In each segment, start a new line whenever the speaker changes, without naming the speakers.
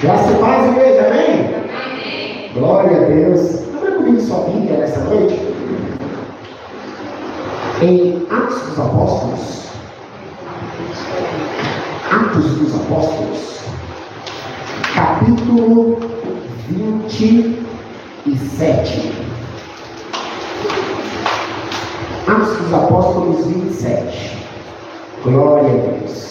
Graça e paz, igreja, amém? Amém. Glória a Deus. Abra comigo sua Bíblia nessa noite. Em Atos dos Apóstolos. Atos dos Apóstolos. Capítulo 27. Atos dos Apóstolos 27. Glória a Deus.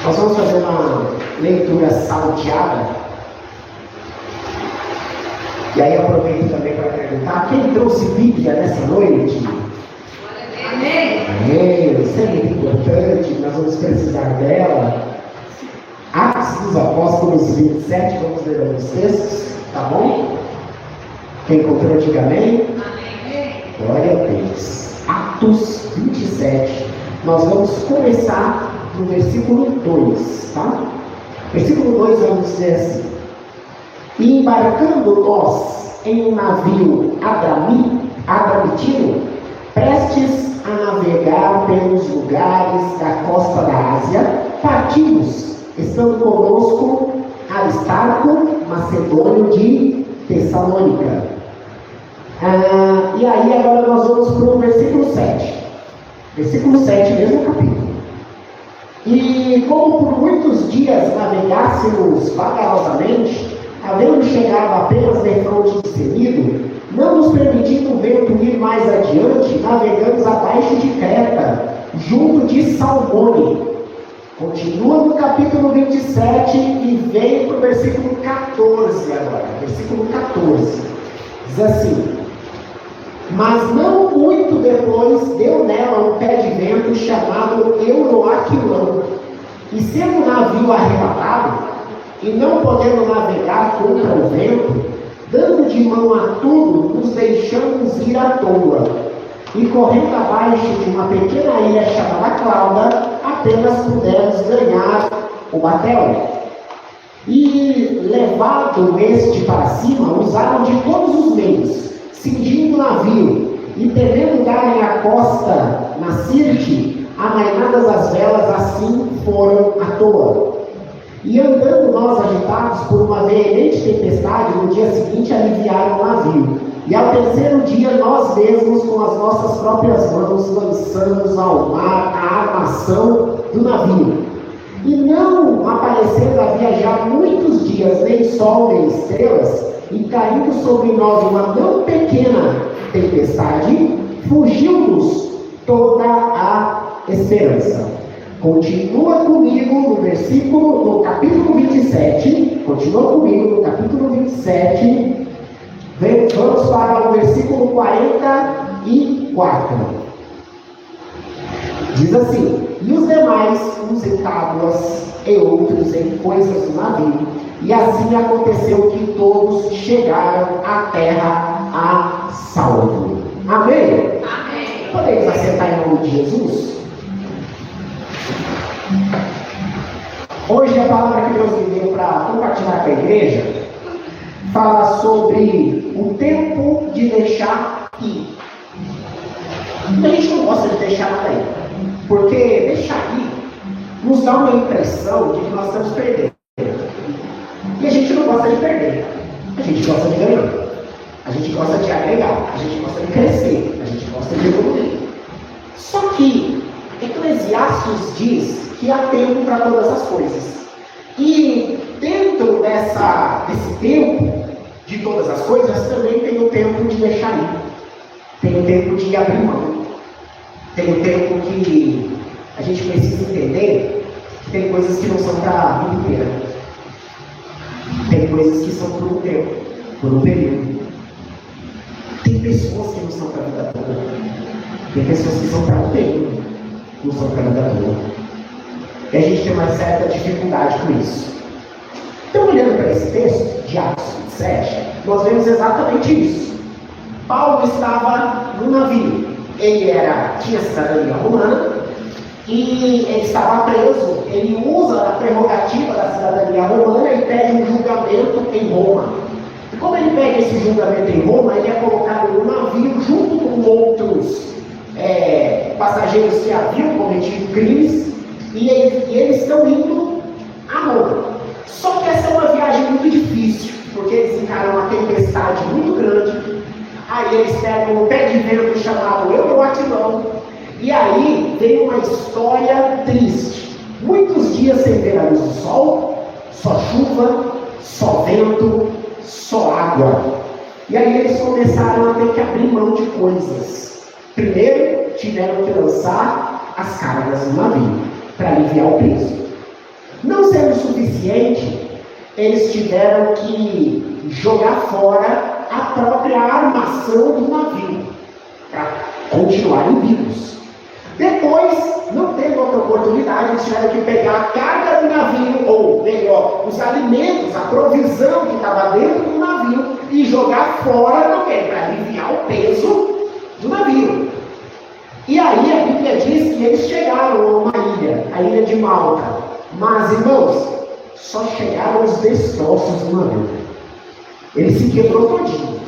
Nós vamos fazer uma leitura salteada. E aí aproveito também para perguntar: quem trouxe Bíblia nessa noite? Amém! Amém! Isso é muito importante, nós vamos precisar dela. Atos dos Apóstolos 27, vamos ler alguns textos, tá bom? Quem encontrou, diga amém. Amém! Glória a Deus. Atos 27. Nós vamos começar no versículo 2, tá? Versículo 2 vamos dizer assim: e embarcando nós em um navio adramitino, prestes a navegar pelos lugares da costa da Ásia, partimos, estando conosco Aristarco, macedônio de Tessalônica. E aí agora nós vamos para o versículo 7. Versículo 7, mesmo capítulo. E como por muitos dias navegássemos vagarosamente, havendo chegado apenas defronte de Cnido, não nos permitindo o vento ir mais adiante, navegamos abaixo de Creta, junto de Salmone. Continua no capítulo 27 e vem para o versículo 14 agora. Versículo 14. Diz assim: mas não muito depois deu nela um pé de vento chamado Euroaquilão, e sendo o navio arrebatado, e não podendo navegar contra o vento, dando de mão a tudo, nos deixamos ir à toa, e correndo abaixo de uma pequena ilha chamada Clauda, apenas pudemos ganhar o batel. E levado este para cima, usaram de todos os meios, cingindo o navio, e temendo darem a costa na Sirte, amainadas as velas, assim foram à toa. E andando nós agitados por uma veemente tempestade, no dia seguinte aliviaram o navio. E ao terceiro dia, nós mesmos, com as nossas próprias mãos, lançamos ao mar a armação do navio. E não aparecendo havia já muitos dias, nem sol nem estrelas, e caindo sobre nós uma não pequena tempestade, fugiu-nos toda a esperança. Continua comigo no capítulo 27. Continua comigo no capítulo 27. Vamos para o versículo 44. Diz assim: e os demais, uns em tábuas e outros em coisas do navio. E assim aconteceu que todos chegaram à terra a salvo. Amém? Amém. Podemos assentar em nome de Jesus? Hoje a palavra que Deus me deu para compartilhar com a igreja fala sobre o tempo de deixar ir. A gente não gosta de deixar nada ir, porque deixar ir nos dá uma impressão de que nós estamos perdendo. E a gente não gosta de perder, a gente gosta de ganhar, a gente gosta de agregar, a gente gosta de crescer, a gente gosta de evoluir. Só que Eclesiastes diz que há tempo para todas as coisas. E dentro desse tempo de todas as coisas, também tem o tempo de deixar ir, tem o tempo de abrir mão, tem o tempo que a gente precisa entender que tem coisas que não são para a vida inteira. Tem coisas que são por um tempo, por um período. Tem pessoas que não são para a vida toda. Tem pessoas que são para um período, não são para a vida toda. E a gente tem uma certa dificuldade com isso. Então, olhando para esse texto de Atos 27, nós vemos exatamente isso. Paulo estava no navio. Ele tinha cidadania romana e ele estava preso. Ele usa a prerrogativa da cidadania romana e pede um julgamento em Roma. E como ele pede esse julgamento em Roma, ele é colocado no navio junto com outros passageiros que haviam cometido crimes, e eles estão indo de vento chamado Euroaquilão. E aí veio uma história triste. Muitos dias sem ver a luz do sol, só chuva, só vento, só água. E aí eles começaram a ter que abrir mão de coisas. Primeiro, tiveram que lançar as cargas do navio para aliviar o peso. Não sendo suficiente, eles tiveram que jogar fora a própria armação do navio para continuarem vivos. Depois, não teve outra oportunidade, eles tiveram que pegar a carga do navio, ou melhor, os alimentos, a provisão que estava dentro do navio, e jogar fora também, para aliviar o peso do navio. E aí a Bíblia diz que eles chegaram a uma ilha, a ilha de Malta. Mas, irmãos, só chegaram os destroços do navio. Ele se quebrou todinho.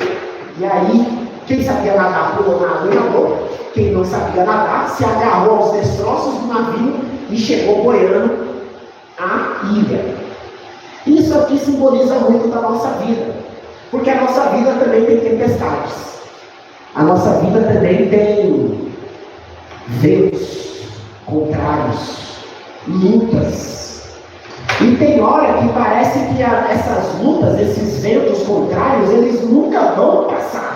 E aí, quem sabia nadar pulou na água e nadou. Quem não sabia nadar se agarrou aos destroços do navio e chegou boiando à ilha. Isso aqui simboliza muito da nossa vida. Porque a nossa vida também tem tempestades. A nossa vida também tem ventos contrários, lutas. E tem hora que parece que essas lutas, esses ventos contrários, eles nunca vão passar.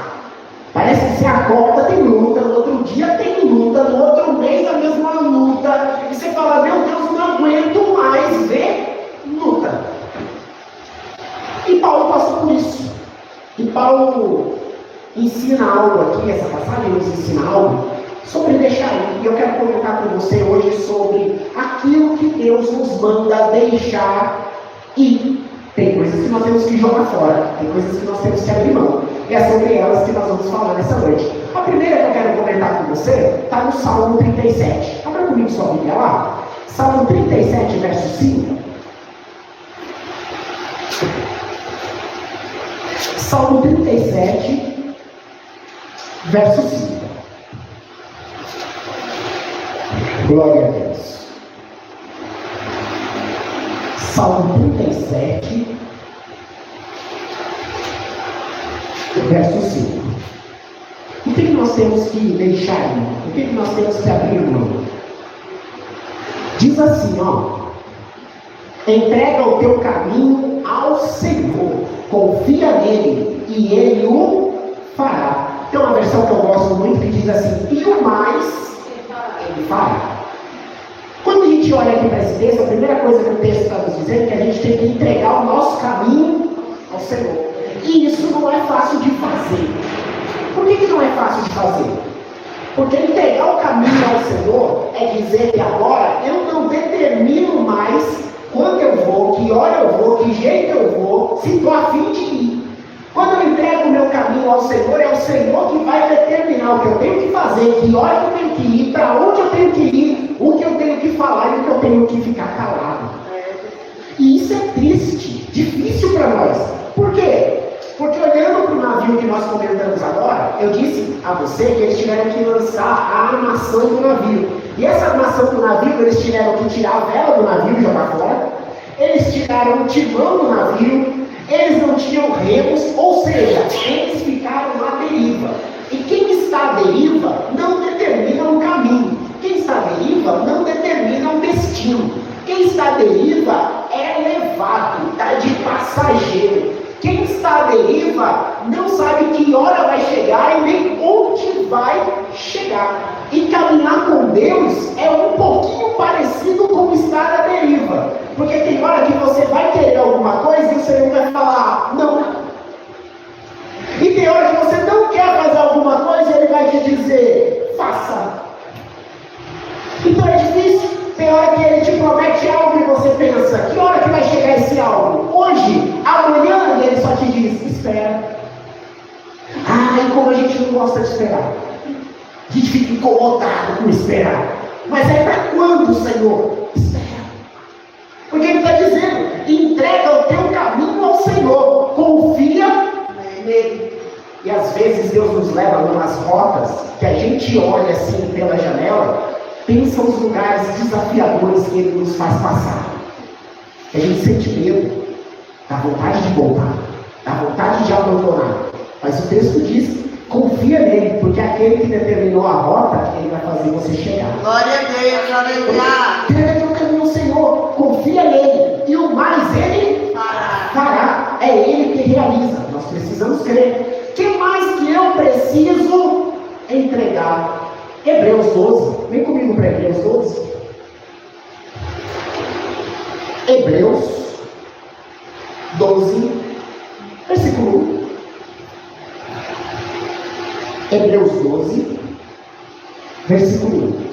Parece que você acorda, tem luta, no outro dia tem luta, no outro mês a mesma luta. E você fala, meu Deus, não aguento mais ver luta. E Paulo passou por isso. E Paulo ensina algo aqui, essa passagem nos ensina algo sobre deixar ir. E eu quero comentar com você hoje sobre aquilo que Deus nos manda deixar ir. Tem coisas que nós temos que jogar fora, tem coisas que nós temos que abrir mão. E é sobre elas que nós vamos falar nessa noite. A primeira que eu quero comentar com você está no Salmo 37. Abra comigo sua Bíblia lá. Salmo 37, verso 5. Salmo 37, verso 5. Glória a Deus. Salmo 37, verso 5. O que nós temos que deixar ir? O que nós temos que abrir mão? Diz assim, ó. Entrega o teu caminho ao Senhor. Confia nele e ele o fará. Tem uma versão que eu gosto muito que diz assim, e o mais ele fará. Quando a gente olha aqui para esse texto, a primeira coisa que o texto está nos dizendo é que a gente tem que entregar o nosso caminho ao Senhor. E isso não é fácil de fazer. Por que não é fácil de fazer? Porque entregar o caminho ao Senhor é dizer que agora eu não determino mais quando eu vou, que hora eu vou, que jeito eu vou, se estou a fim de ir. Quando eu entrego o meu caminho ao Senhor, é o Senhor que vai determinar o que eu tenho que fazer, que hora eu tenho que ir, para onde eu tenho que ir, o que eu tenho que falar e o que eu tenho que ficar calado. E isso é triste, difícil para nós. Por quê? Porque olhando para o navio que nós comentamos agora, eu disse a você que eles tiveram que lançar a armação do navio. E essa armação do navio, eles tiveram que tirar a vela do navio e jogar fora. Eles tiraram o timão do navio. Eles não tinham remos, ou seja, eles ficaram à deriva. E quem está à deriva não determina um caminho. Quem está à deriva não determina um destino. Quem está à deriva é levado, está de passageiro. Quem está à deriva não sabe que hora vai chegar e nem onde vai chegar. E caminhar com Deus é um pouquinho parecido com estar à deriva. Porque tem hora que você vai querer alguma coisa e o Senhor vai falar, não. E tem hora que você não quer fazer alguma coisa e Ele vai te dizer, faça. Então é difícil. Tem hora que Ele te promete algo e você pensa, que hora que vai chegar esse algo? Hoje, amanhã, Ele só te diz, espera. E como a gente não gosta de esperar. A gente fica incomodado com esperar. Mas é para quando, Senhor? Espera. Porque Ele está dizendo, entrega o teu caminho ao Senhor. Confia nele. E às vezes Deus nos leva em umas rotas que a gente olha assim pela janela, pensa os lugares desafiadores que Ele nos faz passar. A gente sente medo, dá vontade de voltar, dá vontade de abandonar. Mas o texto diz Confia nele, porque aquele que determinou a rota, ele vai fazer você chegar.
Glória a Deus, aleluia.
Crê no caminho do Senhor, confia nele, e o mais ele fará. É ele que realiza. Nós precisamos crer. O que mais que eu preciso entregar? Hebreus 12. Vem comigo para Hebreus 12. Hebreus 12, versículo 1. Hebreus 12, versículo 1.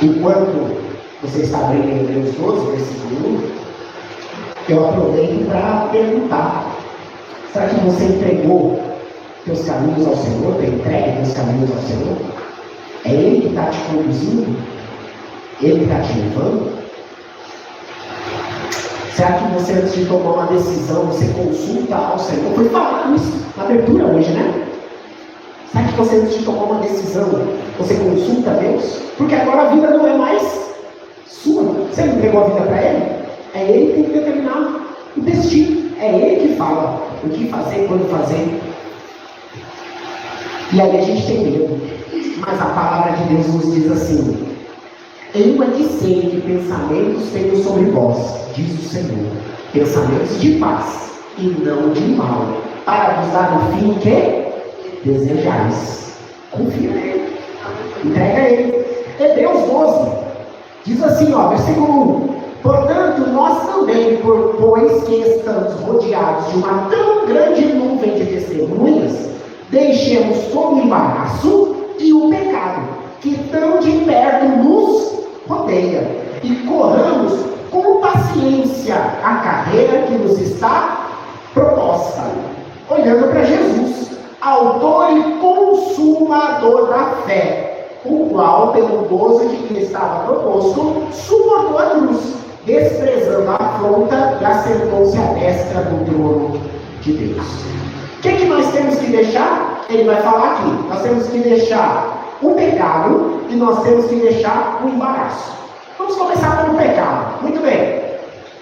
Enquanto você está abrindo em Hebreus 12, versículo 1, eu aproveito para perguntar: será que você entregou teus caminhos ao Senhor? Tem entregue teus caminhos ao Senhor? É Ele que está te conduzindo? Ele que está te levando? Será que você, antes de tomar uma decisão, você consulta ao Senhor? Foi falado isso na abertura hoje, né? Será que você, antes de tomar uma decisão, você consulta a Deus? Porque agora a vida não é mais sua. Você não entregou a vida para Ele? É Ele que tem que determinar o destino. É Ele que fala o que fazer, quando fazer. E aí a gente tem medo. Mas a palavra de Deus nos diz assim: eu é que sei que pensamentos tenho sobre vós, diz o Senhor, pensamentos de paz e não de mal, para vos dar o fim que desejais. Confia nele, entrega a ele. Hebreus 12 diz assim, versículo 1: portanto, nós também, pois que estamos rodeados de uma tão grande nuvem de testemunhas, deixemos todo o embaraço e o pecado que tão de perto nos rodeia, e corramos com paciência a carreira que nos está proposta, olhando para Jesus, autor e consumador da fé, o qual, pelo gozo de que estava proposto, suportou a cruz, desprezando a afronta, e assentou-se à destra do trono de Deus. O que nós temos que deixar? Ele vai falar aqui. Nós temos que deixar o pecado e nós temos que deixar o embaraço. Vamos começar pelo pecado. Muito bem.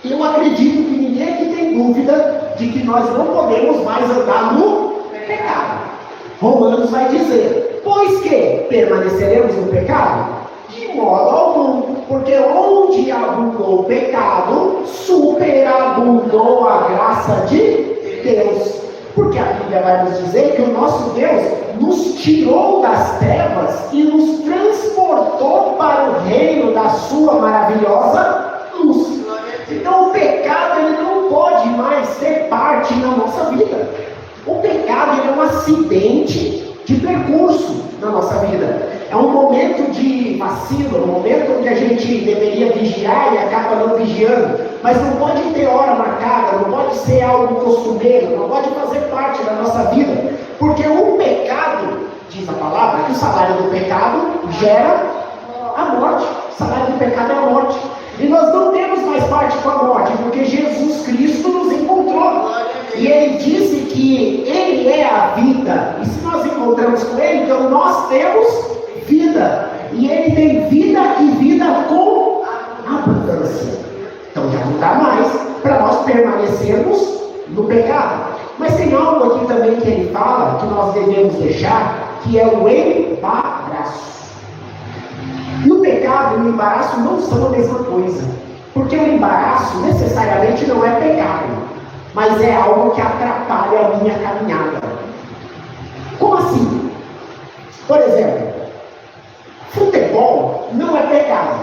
Eu acredito que ninguém aqui tem dúvida de que nós não podemos mais andar no pecado. Romanos vai dizer: pois que permaneceremos no pecado? De modo algum, porque onde abundou o pecado, superabundou a graça de Deus. Porque a Bíblia vai nos dizer que o nosso Deus nos tirou das trevas e nos transportou para o reino da sua maravilhosa luz. Então o pecado, ele não pode mais ser parte da nossa vida. O pecado, ele é um acidente de percurso na nossa vida. É um momento de vacilo, um momento onde a gente deveria vigiar e acaba não vigiando. Mas não pode ter hora marcada, não pode ser algo costumeiro, não pode fazer parte da nossa vida. Porque o pecado, diz a palavra, que o salário do pecado gera a morte. O salário do pecado é a morte. E nós não temos mais parte com a morte, porque Jesus Cristo nos encontrou. E Ele disse que Ele é a vida. E se nós encontramos com Ele, então nós temos vida. E Ele tem vida e vida com abundância. Então já não dá mais para nós permanecermos no pecado. Mas tem algo aqui também que Ele fala, que nós devemos deixar, que é o embaraço. E o pecado e o embaraço não são a mesma coisa. Porque o embaraço necessariamente não é pecado, mas é algo que atrapalha a minha caminhada. Como assim? Por exemplo, futebol não é pecado,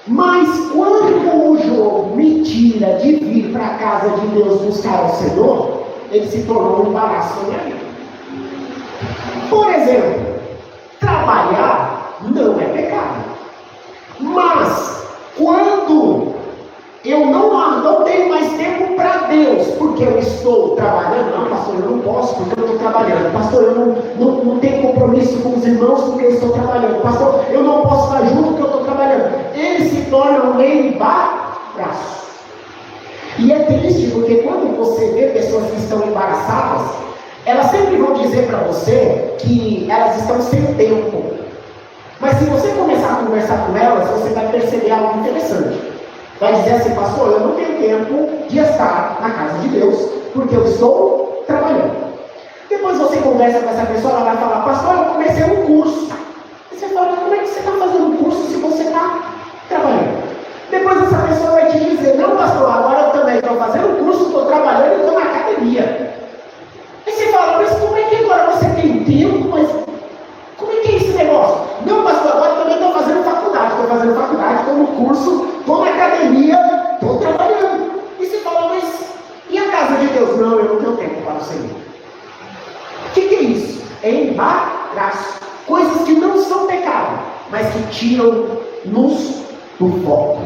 mas quando o jogo me tira de vir para a casa de Deus buscar o Senhor, ele se tornou um embaraço na minha vida. Por exemplo, trabalhar não é pecado, mas quando eu não tenho mais tempo para Deus, porque eu estou trabalhando, não, pastor, eu não posso porque eu estou trabalhando, pastor, eu não tenho compromisso com os irmãos porque eu estou trabalhando, pastor, eu não posso estar junto porque eu estou trabalhando, ele se torna um embaraço. E é triste porque quando você vê pessoas que estão embaraçadas, elas sempre vão dizer para você que elas estão sem tempo. Mas se você começar a conversar com elas, você vai perceber algo interessante. Vai dizer assim, pastor, eu não tenho tempo de estar na casa de Deus, porque eu estou trabalhando. Depois você conversa com essa pessoa, ela vai falar, pastor, eu comecei um curso. E você fala, como é que você está fazendo um curso se você está trabalhando? Depois essa pessoa vai te dizer, não pastor, agora eu também estou fazendo um curso, estou trabalhando e estou na academia. Aí você fala, mas como é que agora você tem tempo, mas como é que é esse negócio? Não pastor, agora eu também estou fazendo faculdade, estou no curso, estou na academia, estou trabalhando. E você fala, mas e a casa de Deus? Não, eu não tenho tempo para o Senhor. O que é isso? É embaraço. Coisas que não são pecado, mas que tiram-nos do foco.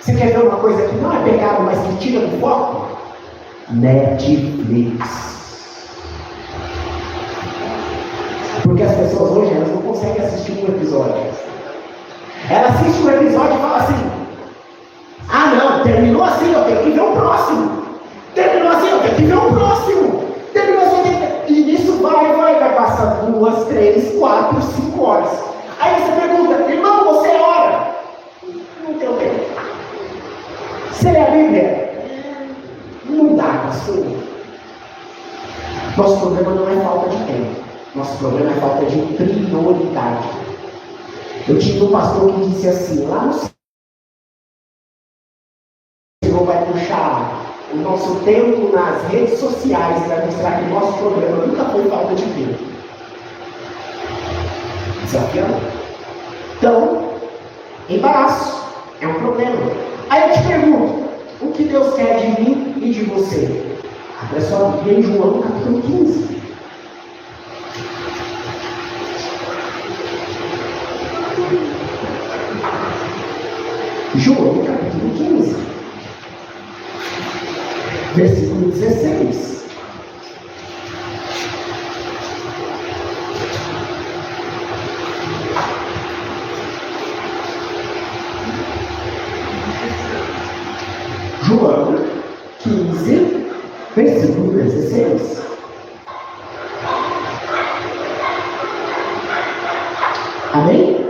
Você quer ver uma coisa que não é pecado, mas que tira do foco? Netflix. Porque as pessoas hoje elas não conseguem assistir um episódio. Ela assiste um episódio e fala assim, ah não, terminou assim, eu tenho que ver o próximo. Terminou assim, eu tenho que ver o próximo. Terminou assim, e nisso vai passar 2, 3, 4, 5 horas. Aí você pergunta, irmão, você ora? Não tenho tempo. Você lê a Bíblia? Não dá, pastor. Nosso problema não é falta de tempo. Nosso problema é falta de prioridade. Eu tive um pastor que disse assim, lá no Senhor vai puxar o nosso tempo nas redes sociais para mostrar que o nosso problema nunca foi falta de tempo. Desafiando. Então, embaraço é um problema. Aí eu te pergunto, o que Deus quer de mim e de você? Abra sua Bíblia em João capítulo 15. João capítulo 15, versículo 16. João 15, versículo 16. Amém?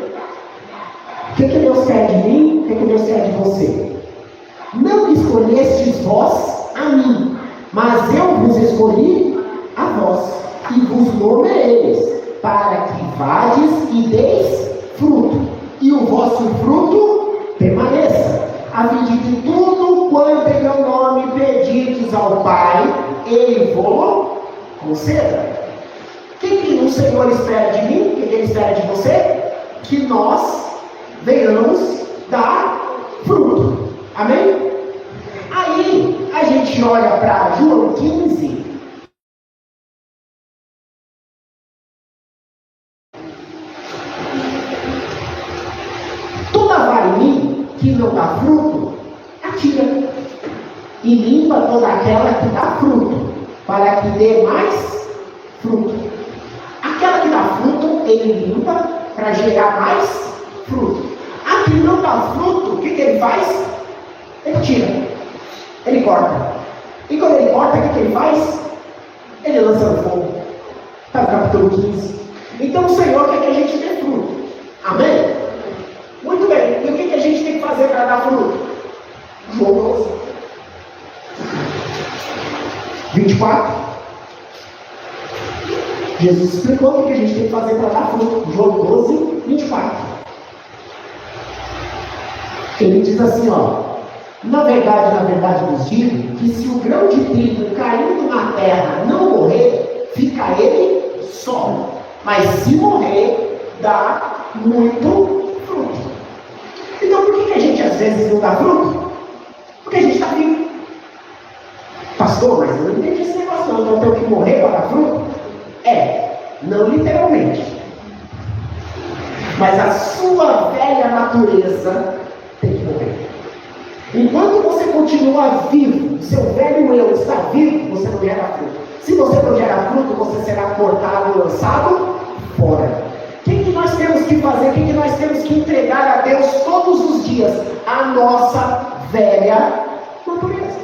O que Deus quer de mim? O que Deus quer de você? Não escolhestes vós a mim, mas eu vos escolhi a vós, e vos nomeeis, para que vades e deis fruto, e o vosso fruto permaneça, a fim de que tudo quanto em meu nome pedirdes ao Pai, Ele vos conceda. O que o Senhor espera de mim? O que Ele espera de você? Que nós venhamos dar fruto. Amém? Aí a gente olha para João 15. Toda vara em mim que não dá fruto, atira. E limpa toda aquela que dá fruto, para que dê mais fruto. Aquela que dá fruto, ele limpa para gerar mais fruto. A que não dá fruto, o que ele faz? Ele tira, ele corta. E quando ele corta, o que ele faz? Ele lança no fogo. Está no capítulo 15. Então o Senhor quer que a gente dê fruto. Amém? Muito bem. E o que a gente tem que fazer para dar fruto? João 12, 24. Jesus explicou o que a gente tem que fazer para dar fruto. João 12, 24. Ele diz assim, ó. Na verdade vos digo que se o grão de trigo caindo na terra não morrer, fica ele só. Mas se morrer, dá muito fruto. Então por que a gente às vezes não dá fruto? Porque a gente está vivo. Pastor, mas eu não entendi esse negócio não. Então eu tenho que morrer para dar fruto? Não literalmente. Mas a sua velha natureza tem que morrer. Enquanto você continua vivo, seu velho eu está vivo, você não gera fruto. Se você não gera fruto, você será cortado e lançado fora. O que nós temos que fazer? O que nós temos que entregar a Deus todos os dias? A nossa velha natureza.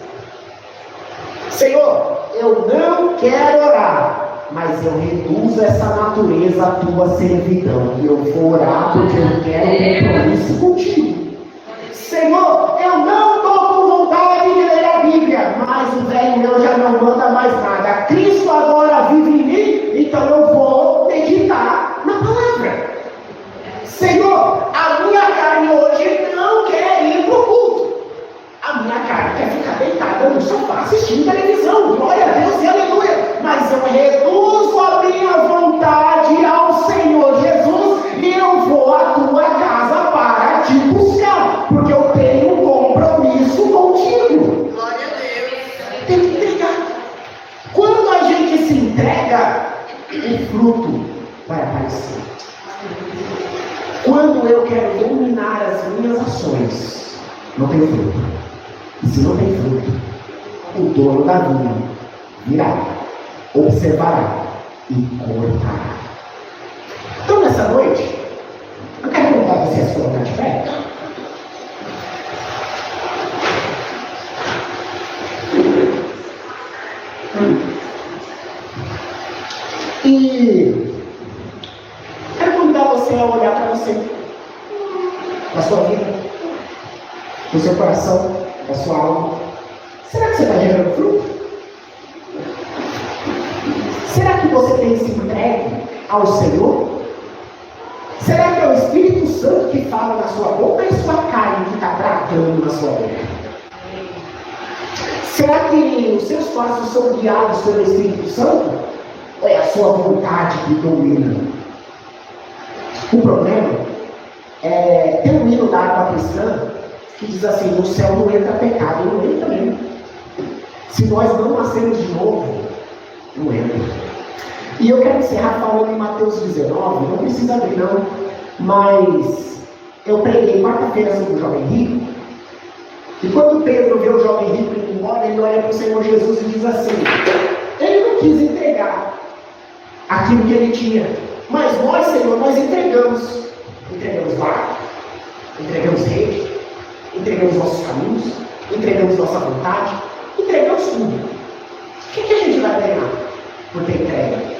Senhor, eu não quero orar, mas eu reduzo essa natureza à tua servidão. E eu vou orar porque eu quero um compromisso contigo. Senhor, eu não opinião já não manda mais nada. Cristo agora vive em mim, então eu vou meditar na palavra. Senhor, a minha carne hoje não quer ir para o culto. A minha carne quer ficar deitada no sofá assistindo televisão. Glória a Deus e aleluia. Mas eu reduzo a minha vontade ao Senhor Jesus e eu vou à tua casa para te buscar, porque eu tenho um compromisso contigo.
Glória a Deus.
Tem que entregar. Quando a gente se entrega, o fruto vai aparecer. Quando eu quero dominar as minhas ações, não tem fruto. E se não tem fruto, o dono da vinha virá, observará e cortará. Então, nessa noite, eu quero convidar você a se colocar de pé. E quero convidar você a olhar para você, na sua vida, no seu coração, na sua alma. Será que você está gerando fruto? Será que você tem se entregue ao Senhor? Será que é o Espírito Santo que fala na sua boca ou é a sua carne que está tratando na sua boca? Será que os seus passos são guiados pelo Espírito Santo? Ou é a sua vontade que domina? O problema é, tem um hino da água cristã que diz assim: no céu não entra pecado, não entra mesmo. Se nós não nascermos de novo, não entra. E eu quero encerrar falando em Mateus 19, não precisa abrir não, mas eu preguei quarta-feira sobre o jovem rico, e quando Pedro vê o jovem rico indo embora, ele olha para o Senhor Jesus e diz assim: ele não quis entregar aquilo que ele tinha, mas nós, Senhor, nós entregamos barco, entregamos rede, entregamos nossos caminhos, entregamos nossa vontade, entregamos tudo. O que a gente vai ganhar por ter entregue?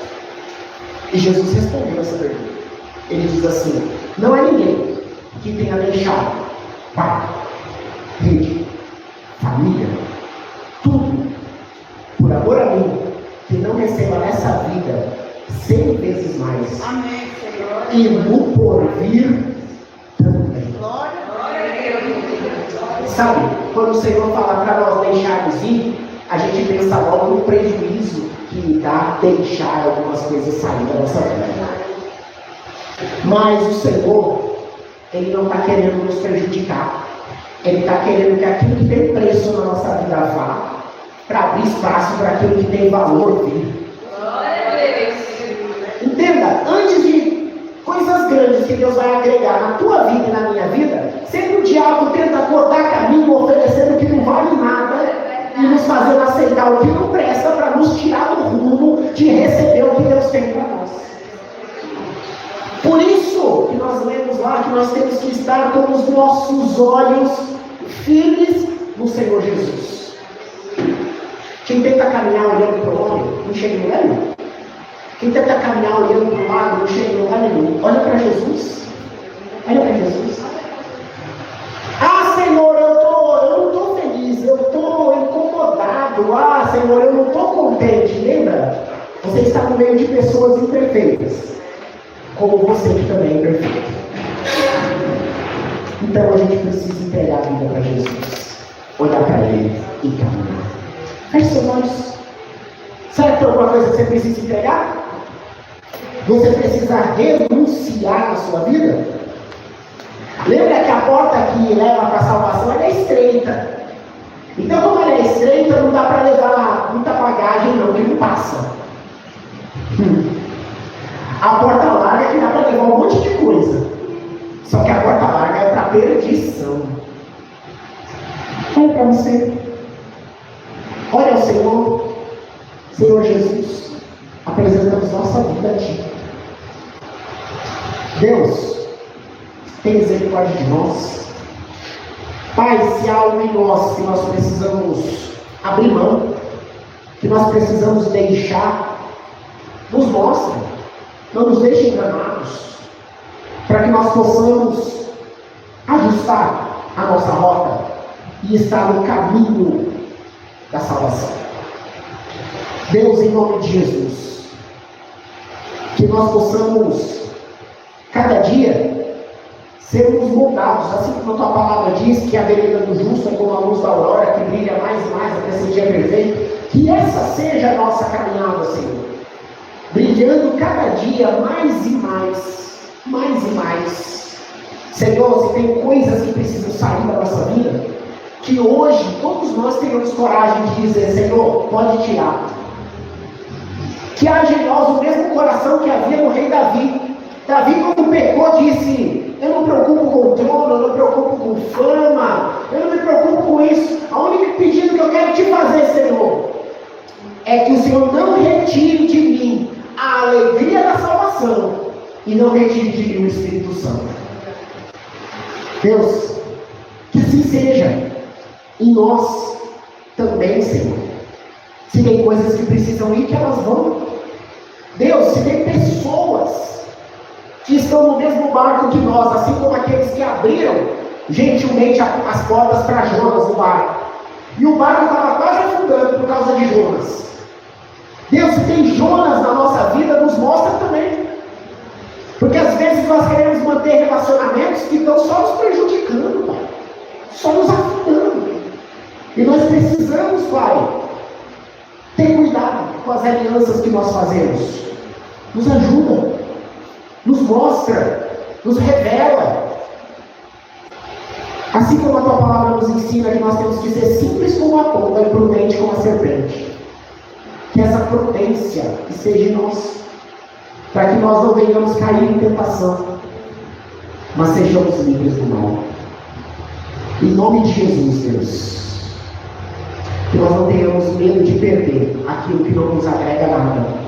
E Jesus respondeu essa pergunta. Ele diz assim: não é ninguém que tenha deixado pai, rede, família, tudo, por amor a mim, que não receba nessa vida 100 vezes mais.
Amém, Senhor.
E no porvir também.
Glória a Deus.
Sabe, quando o Senhor fala para nós deixarmos ir, a gente pensa logo no prejuízo que dá deixar algumas coisas sair da nossa vida. Mas o Senhor, Ele não está querendo nos prejudicar. Ele está querendo que aquilo que tem preço na nossa vida vá, para abrir espaço para aquilo que tem valor vir.
Glória a Deus.
Entenda, antes de coisas grandes que Deus vai agregar na tua vida e na minha vida, sempre o diabo tenta cortar caminho, oferecendo o que não vale nada e nos fazendo aceitar o que não presta para nos tirar do rumo de receber o que Deus tem para nós. Por isso que nós lemos lá que nós temos que estar com os nossos olhos firmes no Senhor Jesus. Quem tenta caminhar olhando para o homem, não chega em lugar nenhum. Quem tenta caminhar olhando para o lado, não chega em lugar nenhum. Olha para Jesus. Olha para Jesus. Ah, Senhor, eu não estou feliz, eu estou incomodado. Ah, Senhor, eu não estou contente. Lembra? Você está no meio de pessoas imperfeitas, como você que também é imperfeito. Então a gente precisa entregar a vida para Jesus, olhar para Ele e caminhar. Feche seus olhos. Será que tem alguma coisa que você precisa entregar? Você precisa renunciar na sua vida? Lembra que a porta que leva para a salvação é estreita. Então, como ela é estreita, não dá para levar muita bagagem, não, que não passa. A porta larga é que dá para levar um monte de coisa. Só que a porta larga é para perdição. Olha para você. Olha ao Senhor. Senhor Jesus, apresentamos nossa vida a Ti. Deus, tem misericórdia de nós. Pai, se há algo em nós que nós precisamos abrir mão, que nós precisamos deixar, nos mostra. Não nos deixe enganados, para que nós possamos ajustar a nossa rota e estar no caminho da salvação. Deus, em nome de Jesus, que nós possamos, cada dia, sermos moldados, assim como a tua palavra diz, que a vereda do justo é como a luz da aurora, que brilha mais e mais até esse dia perfeito. Que essa seja a nossa caminhada, Senhor, brilhando cada dia mais e mais, mais e mais. Senhor, se tem coisas que precisam sair da nossa vida, que hoje todos nós tenhamos coragem de dizer: Senhor, pode tirar. Que haja em nós o mesmo coração que havia no rei Davi. Davi, quando pecou, disse: eu não me preocupo com o trono, eu não me preocupo com fama, eu não me preocupo com isso. A única pedido que eu quero te fazer, Senhor, é que o Senhor não retire de mim a alegria da salvação e não retire de mim o Espírito Santo. Deus, que assim seja em nós também, Senhor. Se tem coisas que precisam ir, que elas vão. Deus, se tem pessoas que estão no mesmo barco que nós, assim como aqueles que abriram gentilmente as portas para Jonas no barco, e o barco estava quase afundando por causa de Jonas. Deus, se tem Jonas na nossa vida, nos mostra também. Porque às vezes nós queremos manter relacionamentos que estão só nos prejudicando, Pai, só nos afundando. E nós precisamos, Pai, ter cuidado com as alianças que nós fazemos. Nos ajuda, nos mostra, nos revela. Assim como a tua palavra nos ensina que nós temos que ser simples como a pomba e prudente como a serpente. Que essa prudência esteja em nós, para que nós não venhamos cair em tentação, mas sejamos livres do mal. Em nome de Jesus, Deus, que nós não tenhamos medo de perder aquilo que não nos agrega nada,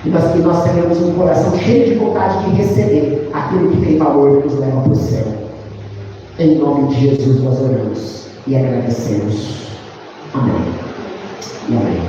e que nós tenhamos um coração cheio de vontade de receber aquilo que tem valor e nos leva para o céu. Em nome de Jesus nós oramos e agradecemos. Amém. E amém.